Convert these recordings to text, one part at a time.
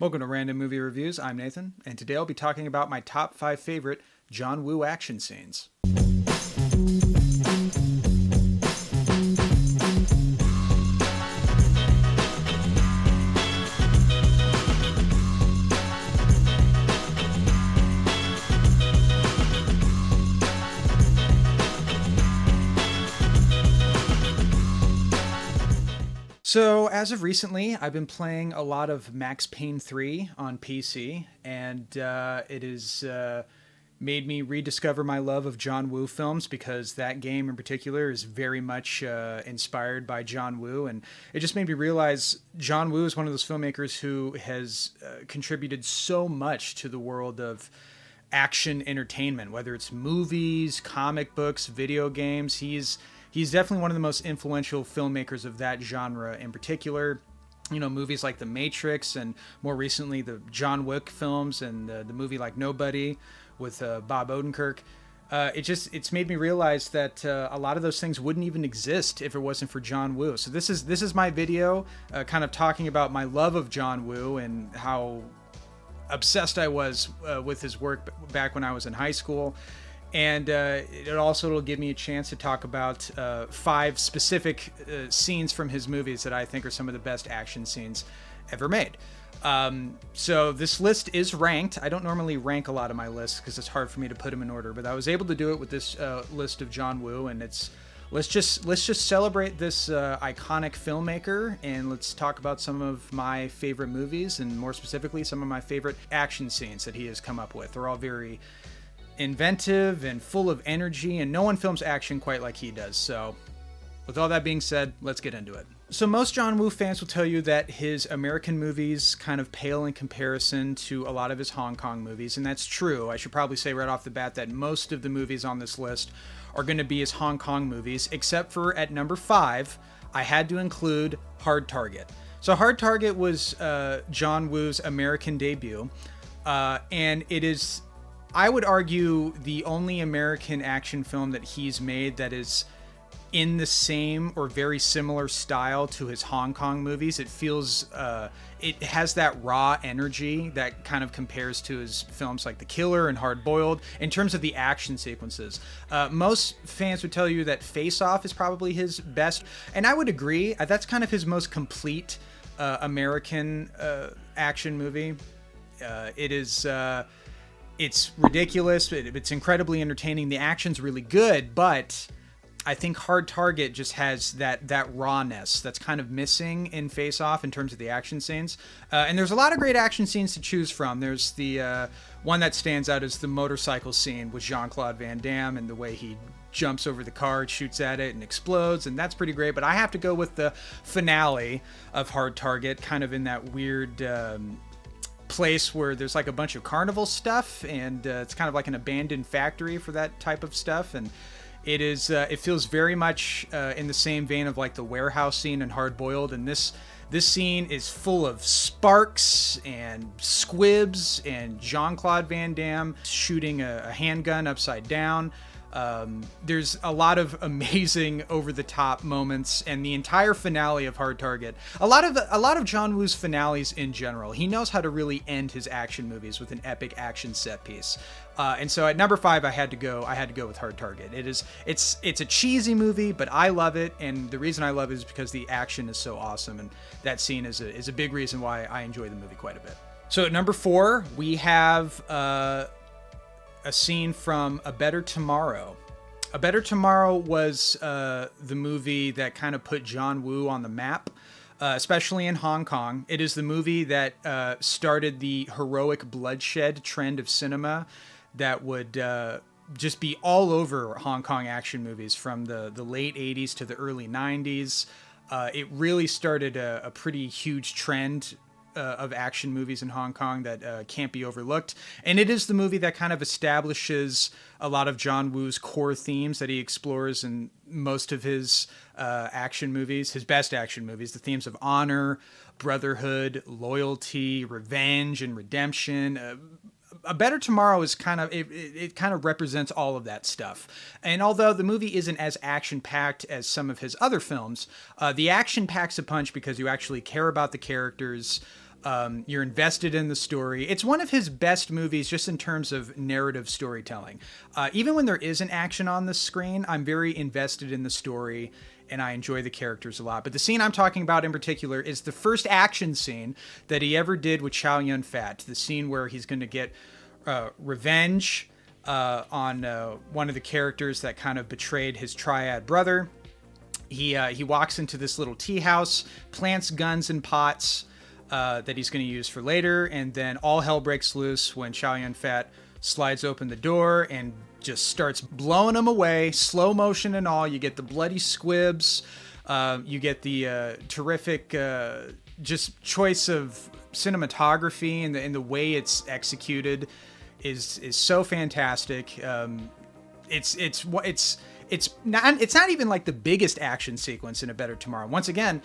Welcome to Random Movie Reviews. I'm Nathan, and today I'll be talking about my top 5 favorite John Woo action scenes. So, as of recently, I've been playing a lot of Max Payne 3 on PC, and it has made me rediscover my love of John Woo films because that game in particular is very much inspired by John Woo. And it just made me realize John Woo is one of those filmmakers who has contributed so much to the world of action entertainment, whether it's movies, comic books, video games. He's definitely one of the most influential filmmakers of that genre in particular. You know, movies like The Matrix and more recently the John Wick films and the movie like Nobody with Bob Odenkirk. It's made me realize that a lot of those things wouldn't even exist if it wasn't for John Woo. So this is my video kind of talking about my love of John Woo and how obsessed I was with his work back when I was in high school. And it'll give me a chance to talk about 5 specific scenes from his movies that I think are some of the best action scenes ever made. So this list is ranked. I don't normally rank a lot of my lists because it's hard for me to put them in order, but I was able to do it with this list of John Woo, and let's just celebrate this iconic filmmaker, and let's talk about some of my favorite movies, and more specifically, some of my favorite action scenes that he has come up with. They're all very inventive and full of energy, and no one films action quite like he does. So with all that being said, let's get into it. So most John Woo fans will tell you that his American movies kind of pale in comparison to a lot of his Hong Kong movies, and that's true. I should probably say right off the bat that most of the movies on this list are going to be his Hong Kong movies, except for at number 5, I had to include Hard Target. So Hard Target was John Woo's American debut, and it is, I would argue, the only American action film that he's made that is in the same or very similar style to his Hong Kong movies. It feels, it has that raw energy that kind of compares to his films like The Killer and Hard Boiled in terms of the action sequences. Most fans would tell you that Face Off is probably his best, and I would agree. That's kind of his most complete American action movie. It is... It's ridiculous. It's incredibly entertaining. The action's really good, but I think Hard Target just has that rawness that's kind of missing in Face Off in terms of the action scenes. And there's a lot of great action scenes to choose from. There's the one that stands out is the motorcycle scene with Jean-Claude Van Damme and the way he jumps over the car, shoots at it, and explodes, and that's pretty great. But I have to go with the finale of Hard Target, kind of in that weird... place where there's like a bunch of carnival stuff, and it's kind of like an abandoned factory for that type of stuff, and it feels very much in the same vein of like the warehouse scene in Hard Boiled, and this scene is full of sparks and squibs and Jean-Claude Van Damme shooting a handgun upside down. There's a lot of amazing over-the-top moments, and the entire finale of Hard Target. A lot of John Woo's finales in general. He knows how to really end his action movies with an epic action set piece. And so at number 5, I had to go with Hard Target. It's a cheesy movie, but I love it, and the reason I love it is because the action is so awesome, and that scene is a big reason why I enjoy the movie quite a bit. So at number 4, we have a scene from A Better Tomorrow. A Better Tomorrow was the movie that kind of put John Woo on the map, especially in Hong Kong. It is the movie that started the heroic bloodshed trend of cinema that would just be all over Hong Kong action movies from the late 80s to the early 90s. It really started a pretty huge trend of action movies in Hong Kong that can't be overlooked. And it is the movie that kind of establishes a lot of John Woo's core themes that he explores in most of his action movies, his best action movies, the themes of honor, brotherhood, loyalty, revenge, and redemption. A Better Tomorrow is kind of it kind of represents all of that stuff. And although the movie isn't as action-packed as some of his other films, the action packs a punch because you actually care about the characters. You're invested in the story. It's one of his best movies just in terms of narrative storytelling. Even when there isn't action on the screen, I'm very invested in the story and I enjoy the characters a lot. But the scene I'm talking about in particular is the first action scene that he ever did with Chow Yun-fat, the scene where he's going to get revenge on one of the characters that kind of betrayed his triad brother. He walks into this little tea house, plants guns and pots that he's going to use for later, and then all hell breaks loose when Chow Yun-fat slides open the door and just starts blowing them away, slow motion and all. You get the bloody squibs, you get the terrific just choice of cinematography, and the way it's executed is so fantastic. It's not even like the biggest action sequence in A Better Tomorrow. Once again,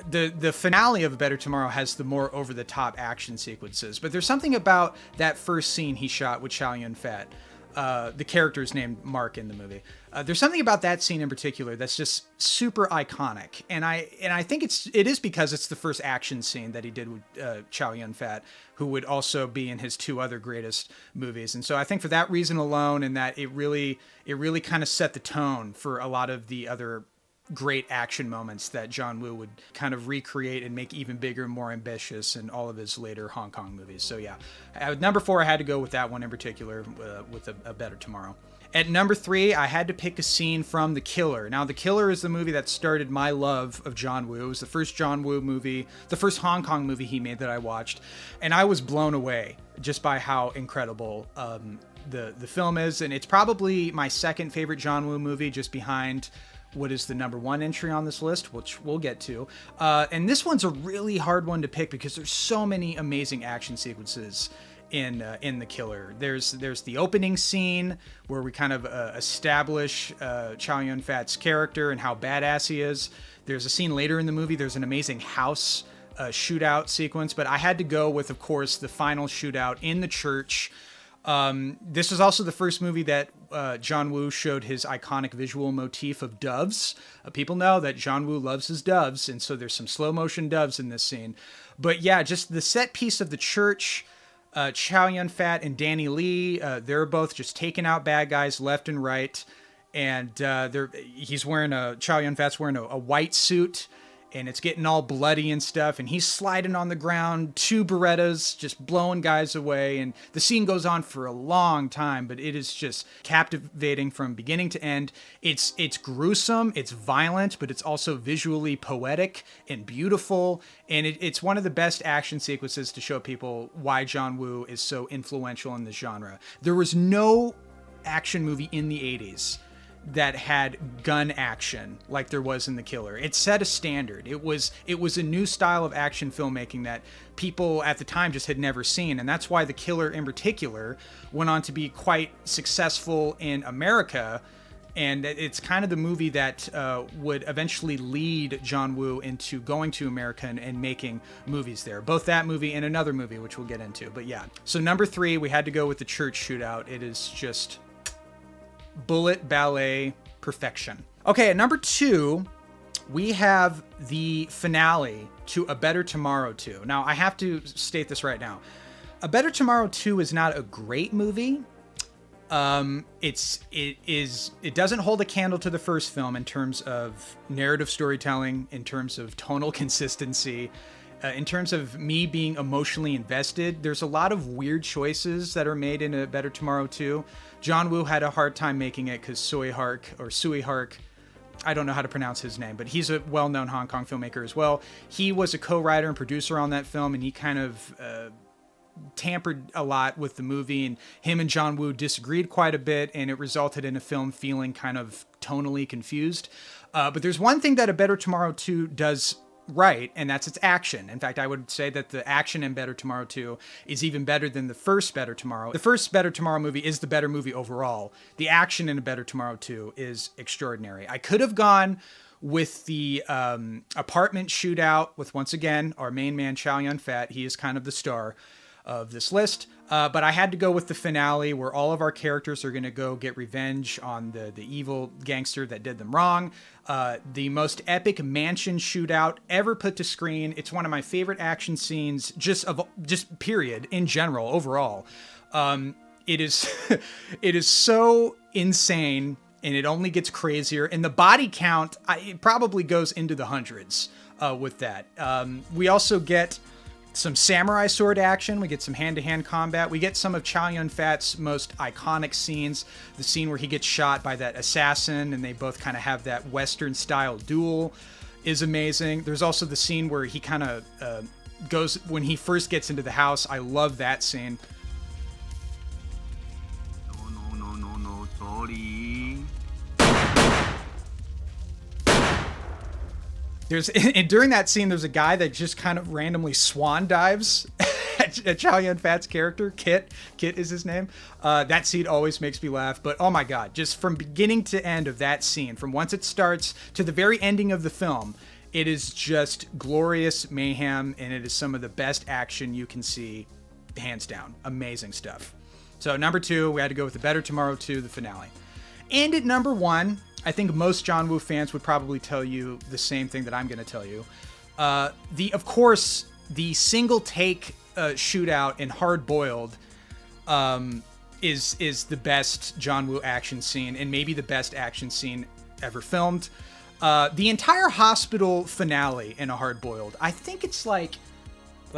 the finale of A Better Tomorrow has the more over the top action sequences, but there's something about that first scene he shot with Chow Yun-fat. The character's named Mark in the movie. There's something about that scene in particular that's just super iconic, and I think it is because it's the first action scene that he did with Chow Yun-fat, who would also be in his two other greatest movies. And so I think for that reason alone, and that it really kind of set the tone for a lot of the other great action moments that John Woo would kind of recreate and make even bigger and more ambitious in all of his later Hong Kong movies. So yeah, at number 4, I had to go with that one in particular, with A Better Tomorrow. At number 3, I had to pick a scene from The Killer. Now, The Killer is the movie that started my love of John Woo. It was the first John Woo movie, the first Hong Kong movie he made that I watched, and I was blown away just by how incredible the film is. And it's probably my second favorite John Woo movie, just behind what is the number 1 entry on this list, which we'll get to. And this one's a really hard one to pick because there's so many amazing action sequences in The Killer. There's the opening scene where we kind of establish Chow Yun-fat's character and how badass he is. There's a scene later in the movie. There's an amazing house shootout sequence, but I had to go with, of course, the final shootout in the church. This was also the first movie that John Woo showed his iconic visual motif of doves. People know that John Woo loves his doves, and so there's some slow motion doves in this scene. But yeah, just the set piece of the church, Chow Yun-fat and Danny Lee, they're both just taking out bad guys left and right. And Chow Yun-fat's wearing a white suit, and it's getting all bloody and stuff, and he's sliding on the ground, 2 Berettas, just blowing guys away, and the scene goes on for a long time, but it is just captivating from beginning to end. It's gruesome, it's violent, but it's also visually poetic and beautiful, and it's one of the best action sequences to show people why John Woo is so influential in this genre. There was no action movie in the 80s that had gun action like there was in The Killer. It set a standard. It was a new style of action filmmaking that people at the time just had never seen, and that's why The Killer in particular went on to be quite successful in America, and it's kind of the movie that would eventually lead John Woo into going to America and making movies there. Both that movie and another movie, which we'll get into. But yeah, so number 3, we had to go with the church shootout. It is just bullet ballet perfection. Okay, at number 2, we have the finale to A Better Tomorrow 2. Now, I have to state this right now. A Better Tomorrow 2 is not a great movie. It doesn't hold a candle to the first film in terms of narrative storytelling, in terms of tonal consistency, in terms of me being emotionally invested. There's a lot of weird choices that are made in A Better Tomorrow 2. John Woo had a hard time making it because Sui Hark, I don't know how to pronounce his name, but he's a well-known Hong Kong filmmaker as well. He was a co-writer and producer on that film, and he kind of tampered a lot with the movie, and him and John Woo disagreed quite a bit, and it resulted in a film feeling kind of tonally confused. But there's one thing that A Better Tomorrow 2 does right, and that's its action. In fact, I would say that the action in Better Tomorrow 2 is even better than the first Better Tomorrow. The first Better Tomorrow movie is the better movie overall. The action in A Better Tomorrow 2 is extraordinary. I could have gone with the apartment shootout with, once again, our main man, Chow Yun-fat. He is kind of the star. of this list. But I had to go with the finale, where all of our characters are going to go get revenge on the evil gangster that did them wrong. The most epic mansion shootout ever put to screen. It's one of my favorite action scenes, just period, in general, overall. It is it is so insane, and it only gets crazier. And the body count, it probably goes into the hundreds with that. We also get some samurai sword action. We get some hand-to-hand combat. We get some of Chow Yun-Fat's most iconic scenes. The scene where he gets shot by that assassin and they both kind of have that Western-style duel is amazing. There's also the scene where he kind of goes, when he first gets into the house. I love that scene. No, sorry. And during that scene, there's a guy that just kind of randomly swan dives at Chow Yun-Fat's character, Kit. Kit is his name. That scene always makes me laugh. But oh my God, just from beginning to end of that scene, from once it starts to the very ending of the film, it is just glorious mayhem, and it is some of the best action you can see, hands down. Amazing stuff. So number 2, we had to go with The Better Tomorrow 2, the finale. And at number 1, I think most John Woo fans would probably tell you the same thing that I'm going to tell you. Of course, the single take shootout in Hard Boiled is the best John Woo action scene, and maybe the best action scene ever filmed. The entire hospital finale in A Hard Boiled, I think it's like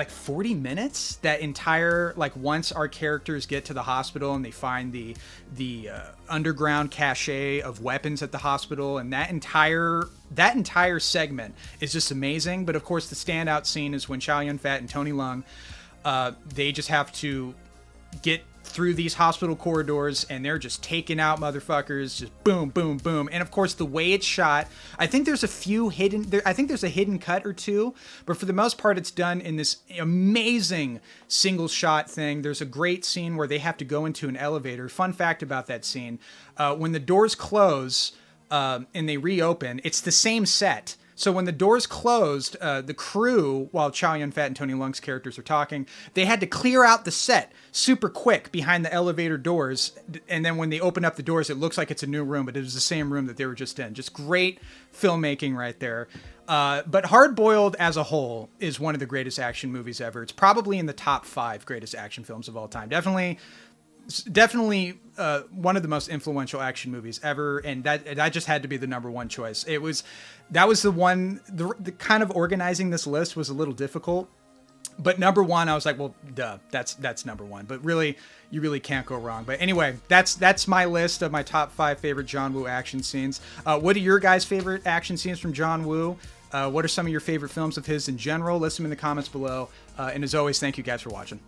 40 minutes. That entire, like, once our characters get to the hospital and they find the underground cache of weapons at the hospital, and that entire segment is just amazing. But of course, the standout scene is when Chow Yun-Fat and Tony Leung, they just have to get through these hospital corridors, and they're just taking out motherfuckers, just boom, boom, boom. And of course, the way it's shot, I think there's a hidden cut or two, but for the most part, it's done in this amazing single shot thing. There's a great scene where they have to go into an elevator. Fun fact about that scene, when the doors close and they reopen, it's the same set. So when the doors closed, the crew, while Chow Yun-Fat and Tony Leung's characters are talking, they had to clear out the set super quick behind the elevator doors. And then when they open up the doors, it looks like it's a new room, but it was the same room that they were just in. Just great filmmaking right there. But Hard Boiled as a whole is one of the greatest action movies ever. It's probably in the top 5 greatest action films of all time. Definitely one of the most influential action movies ever, and that just had to be the number 1 choice. That was the one. The kind of organizing this list was a little difficult, but number 1, I was like, well, duh, that's number 1. But really, you really can't go wrong. But anyway, that's my list of my top 5 favorite John Woo action scenes. What are your guys' favorite action scenes from John Woo? What are some of your favorite films of his in general? List them in the comments below. And as always, thank you guys for watching.